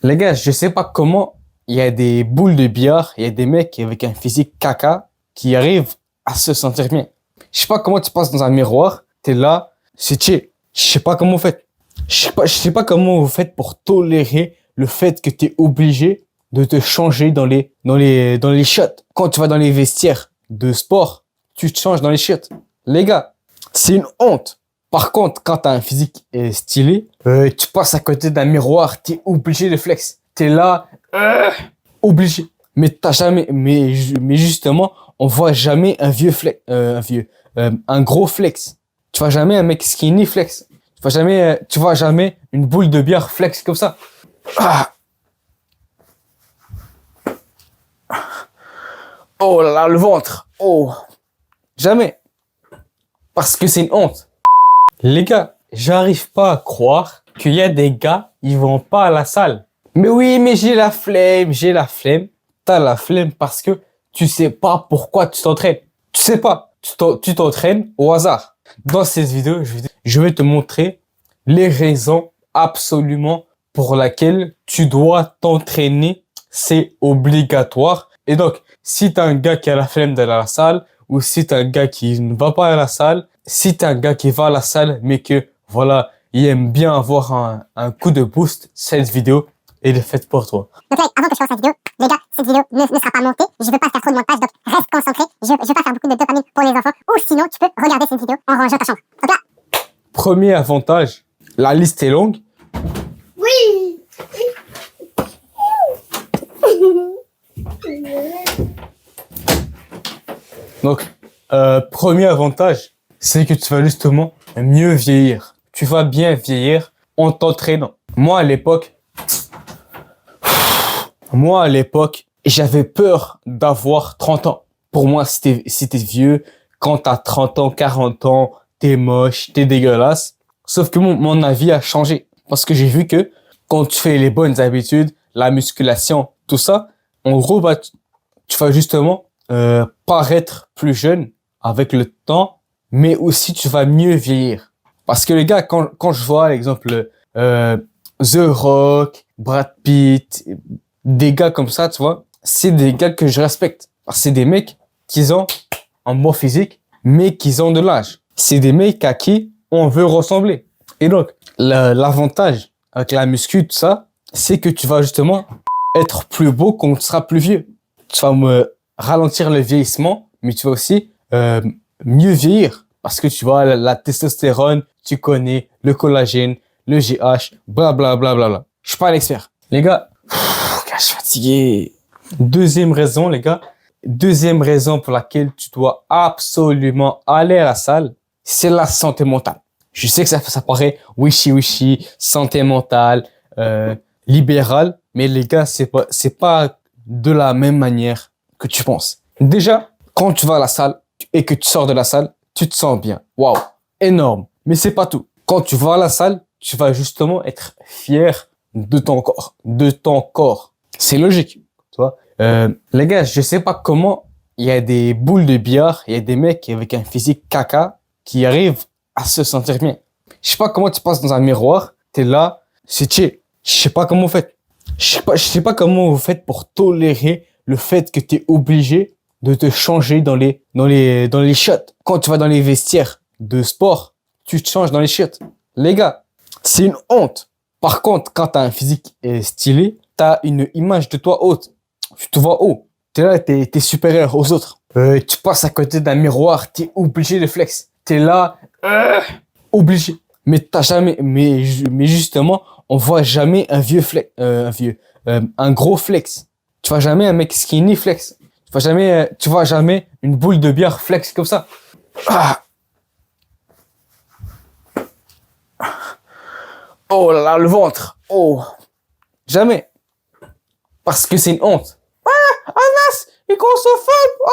Les gars, je sais pas comment il y a des boules de billard, il y a des mecs avec un physique caca qui arrivent à se sentir bien. Je sais pas comment tu passes dans un miroir, t'es là, c'est chill. Je sais pas comment vous faites. Je sais pas comment vous faites pour tolérer le fait que t'es obligé de te changer dans les chiottes. Quand tu vas dans les vestiaires de sport, tu te changes dans les chiottes. Les gars, c'est une honte. Par contre, quand t'as un physique stylé, tu passes à côté d'un miroir, t'es obligé de flex. T'es là, obligé. Mais t'as jamais, mais justement, on voit jamais un vieux flex, un gros flex. Tu vois jamais un mec skinny flex. Tu vois jamais une boule de bière flex comme ça. Ah. Oh là là, le ventre. Oh. Jamais. Parce que c'est une honte. Les gars, j'arrive pas à croire qu'il y a des gars, ils vont pas à la salle. Mais oui, mais j'ai la flemme, j'ai la flemme. T'as la flemme parce que tu sais pas pourquoi tu t'entraînes. Tu sais pas, tu t'entraînes au hasard. Dans cette vidéo, je vais te montrer les raisons absolument pour lesquelles tu dois t'entraîner. C'est obligatoire. Et donc, si t'as un gars qui a la flemme d'aller à la salle, ou si t'as un gars qui ne va pas à la salle, si t'as un gars qui va à la salle, mais que, voilà, il aime bien avoir un coup de boost, cette vidéo, elle est faite pour toi. Donc là, avant que je fasse cette vidéo, les gars, cette vidéo ne sera pas montée. Je veux pas faire trop de montage, donc reste concentré. Je veux pas faire beaucoup de dopamine pour les enfants. Ou sinon, tu peux regarder cette vidéo en rangeant ta chambre. Donc là, Premier avantage, la liste est longue. oui. Donc, premier avantage, c'est que tu vas justement mieux vieillir. Tu vas bien vieillir en t'entraînant. Moi, à l'époque, j'avais peur d'avoir 30 ans. Pour moi, c'était vieux. Quand t'as 30 ans, 40 ans, t'es moche, t'es dégueulasse. Sauf que mon avis a changé. Parce que j'ai vu que quand tu fais les bonnes habitudes, la musculation, tout ça, en gros, bah, tu vas justement paraître plus jeune avec le temps, mais aussi tu vas mieux vieillir. Parce que les gars, quand je vois, l'exemple, The Rock, Brad Pitt, des gars comme ça, tu vois, c'est des gars que je respecte. Parce que c'est des mecs qui ont un bon physique, mais qui ont de l'âge. C'est des mecs à qui on veut ressembler. Et donc, l'avantage avec la muscu, tout ça, c'est que tu vas justement être plus beau quand tu seras plus vieux. Tu vas me ralentir le vieillissement, mais tu vas aussi mieux vieillir. Parce que tu vois, la testostérone, tu connais, le collagène, le GH, blablabla. Bla, bla, bla. Je suis pas un expert. Les gars, je suis fatigué. Deuxième raison, les gars. Deuxième raison pour laquelle tu dois absolument aller à la salle, c'est la santé mentale. Je sais que ça paraît wishy, santé mentale, libérale, mais les gars, c'est pas de la même manière que tu penses. Déjà, quand tu vas à la salle et que tu sors de la salle, tu te sens bien. Waouh, énorme. Mais c'est pas tout. Quand tu vas à la salle, tu vas justement être fier de ton corps. C'est logique, tu vois. Les gars, je sais pas comment il y a des boules de billard, il y a des mecs avec un physique caca qui arrivent à se sentir bien. Je sais pas comment tu passes dans un miroir, t'es là, c'est chill. Je sais pas comment vous faites. Je sais pas comment vous faites pour tolérer le fait que t'es obligé de te changer dans les chiottes. Quand tu vas dans les vestiaires de sport, tu te changes dans les chiottes. Les gars, c'est une honte. Par contre, quand t'as un physique stylé, t'as une image de toi haute. Tu te vois haut. T'es là, t'es supérieur aux autres. Tu passes à côté d'un miroir, t'es obligé de flex. T'es là, obligé. Mais t'as jamais, mais justement, on voit jamais un vieux flex, un gros flex. Tu vois jamais un mec skinny flex. Tu vois jamais une boule de bière flex comme ça. Ah. Oh là là, le ventre. Oh. Jamais. Parce que c'est une honte. Ah, Anas, il est grossophobe.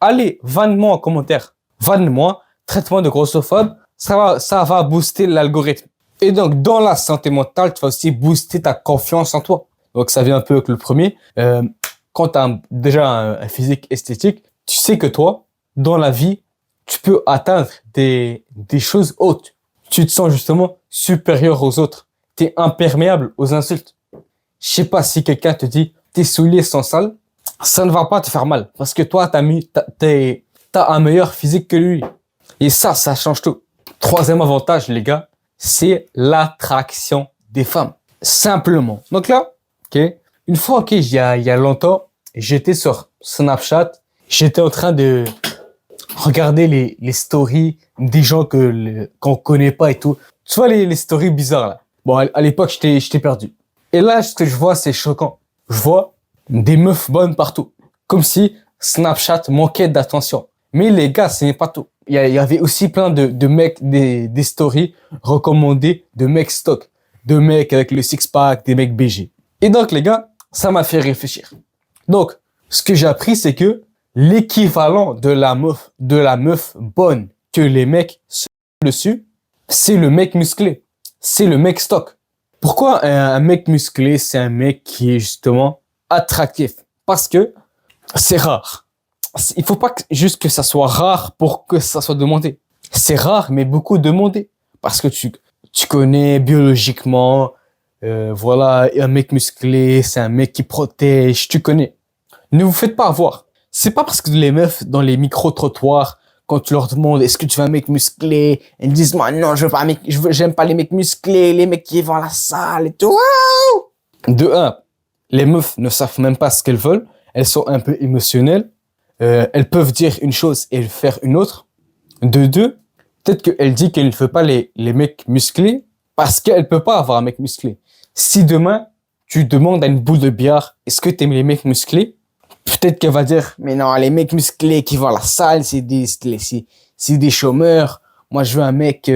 Allez, vanne-moi en commentaire. Vanne-moi, traite-moi de grossophobe. Ça va booster l'algorithme. Et donc, dans la santé mentale, tu vas aussi booster ta confiance en toi. Donc, ça vient un peu avec le premier. Quand tu as déjà un physique esthétique, tu sais que toi, dans la vie, tu peux atteindre des choses hautes. Tu te sens justement supérieur aux autres. t'es imperméable aux insultes. Je sais pas si quelqu'un te dit tes souliers sont sales, ça ne va pas te faire mal parce que toi t'as un meilleur physique que lui. Et ça change tout. Troisième avantage, les gars, c'est l'attraction des femmes. Simplement. Donc là, ok, une fois, ok, il y a longtemps, j'étais sur Snapchat, j'étais en train de regarder les stories des gens qu'on connaît pas et tout. Tu vois les stories bizarres là. Bon, à l'époque, j'étais perdu. Et là, ce que je vois, c'est choquant. Je vois des meufs bonnes partout. Comme si Snapchat manquait d'attention. Mais les gars, ce n'est pas tout. Il y avait aussi plein de mecs, des stories recommandées de mecs stock. De mecs avec le six-pack, des mecs BG. Et donc, les gars, ça m'a fait réfléchir. Donc, ce que j'ai appris, c'est que l'équivalent de la meuf bonne que les mecs se dessus, c'est le mec musclé. C'est le mec stock. Pourquoi un mec musclé, c'est un mec qui est justement attractif? Parce que c'est rare. Il faut pas juste que ça soit rare pour que ça soit demandé. C'est rare, mais beaucoup demandé. Parce que tu connais biologiquement, voilà, un mec musclé, c'est un mec qui protège, tu connais. Ne vous faites pas avoir. C'est pas parce que les meufs dans les micro-trottoirs, quand tu leur demandes est-ce que tu veux un mec musclé, elles disent moi non, je veux pas un mec, j'aime pas les mecs musclés, les mecs qui vont à la salle et tout. De un, les meufs ne savent même pas ce qu'elles veulent, elles sont un peu émotionnelles, elles peuvent dire une chose et faire une autre. De deux, peut-être qu'elle dit qu'elle ne veut pas les mecs musclés parce qu'elle peut pas avoir un mec musclé. Si demain, tu demandes à une boule de billard, est-ce que t'aimes les mecs musclés? Peut-être qu'elle va dire, mais non, les mecs musclés qui vont à la salle, c'est des chômeurs. Moi, je veux un mec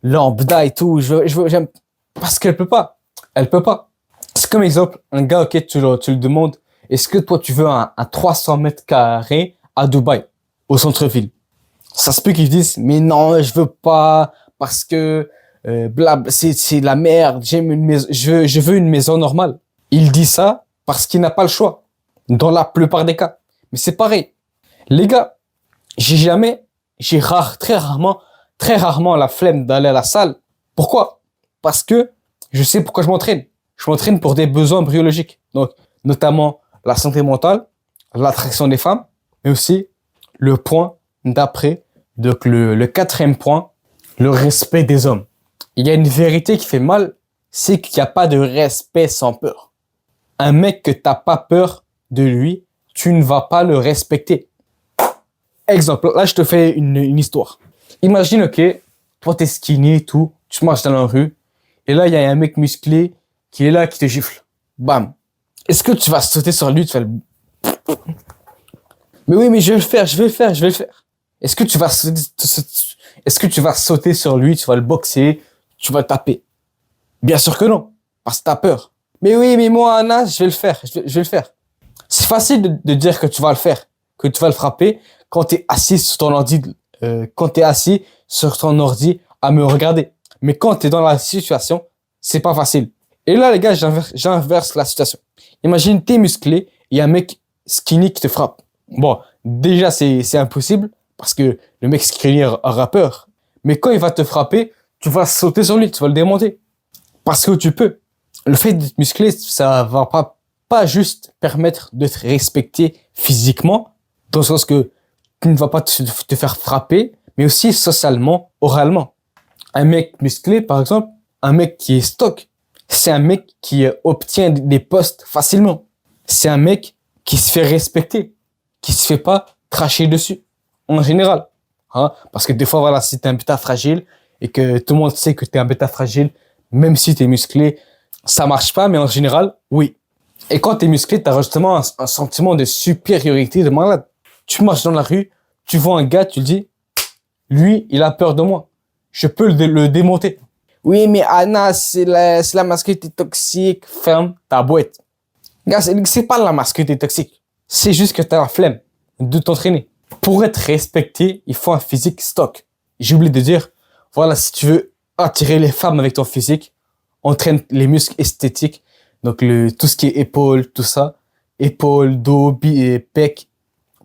lambda et tout. J'aime. Parce qu'elle peut pas. Elle peut pas. C'est comme exemple, un gars, ok, tu le demandes, est-ce que toi, tu veux un 300 mètres carrés à Dubaï, au centre-ville? Ça se peut qu'ils disent, mais non, je veux pas, parce que c'est de la merde, j'aime une maison, je veux une maison normale. Il dit ça parce qu'il n'a pas le choix. Dans la plupart des cas. Mais c'est pareil. Les gars, très rarement la flemme d'aller à la salle. Pourquoi? Parce que je sais pourquoi je m'entraîne. Je m'entraîne pour des besoins biologiques. Donc, notamment la santé mentale, l'attraction des femmes, mais aussi le point d'après. Donc, le quatrième point, le respect des hommes. Il y a une vérité qui fait mal, c'est qu'il n'y a pas de respect sans peur. Un mec que t'as pas peur de lui, tu ne vas pas le respecter. Exemple, là, je te fais une histoire. Imagine, ok, toi, t'es skinny et tout, tu marches dans la rue, et là, il y a un mec musclé qui est là, qui te gifle. Bam. Est-ce que tu vas sauter sur lui, tu vas le... Mais oui, mais je vais le faire. Est-ce que tu vas sauter sur lui, tu vas le boxer, tu vas le taper? Bien sûr que non, parce que t'as peur. Mais oui, mais moi, Anna, je vais le faire. C'est facile de dire que tu vas le faire, que tu vas le frapper quand t'es assis sur ton ordi, à me regarder. Mais quand t'es dans la situation, c'est pas facile. Et là, les gars, j'inverse la situation. Imagine, t'es musclé, il y a un mec skinny qui te frappe. Bon, déjà, c'est impossible parce que le mec skinny aura peur. Mais quand il va te frapper, tu vas sauter sur lui, tu vas le démonter. Parce que tu peux. Le fait d'être musclé, ça va pas juste permettre de te respecter physiquement, dans le sens que tu ne vas pas te faire frapper, mais aussi socialement, oralement. Un mec musclé, par exemple, un mec qui est stock, c'est un mec qui obtient des postes facilement. C'est un mec qui se fait respecter, qui se fait pas cracher dessus, en général. Hein? Parce que des fois, voilà, si t'es un bêta fragile et que tout le monde sait que t'es un bêta fragile, même si t'es musclé, ça marche pas, mais en général, oui. Et quand t'es musclé, t'as justement un sentiment de supériorité de malade. Tu marches dans la rue, tu vois un gars, tu le dis, lui, il a peur de moi. Je peux le démonter. Oui, mais Anna, c'est la masculinité toxique. Ferme ta boîte. Gars, c'est pas la masculinité toxique. C'est juste que t'as la flemme de t'entraîner. Pour être respecté, il faut un physique stock. J'ai oublié de dire, voilà, si tu veux attirer les femmes avec ton physique, entraîne les muscles esthétiques. Donc, tout ce qui est épaules, tout ça. Épaules, dos, et pec.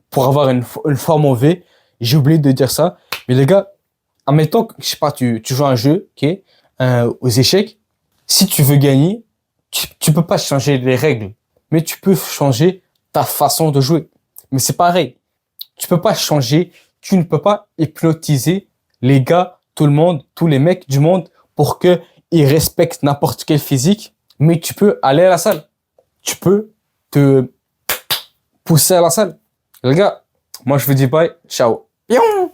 Pour avoir une forme en V. J'ai oublié de dire ça. Mais les gars, admettons que, je sais pas, tu joues à un jeu, ok, aux échecs. Si tu veux gagner, tu peux pas changer les règles, mais tu peux changer ta façon de jouer. Mais c'est pareil. Tu ne peux pas hypnotiser les gars, tout le monde, tous les mecs du monde pour que ils respectent n'importe quel physique, mais tu peux aller à la salle. Tu peux te pousser à la salle. Les gars, moi je vous dis bye, ciao. Pion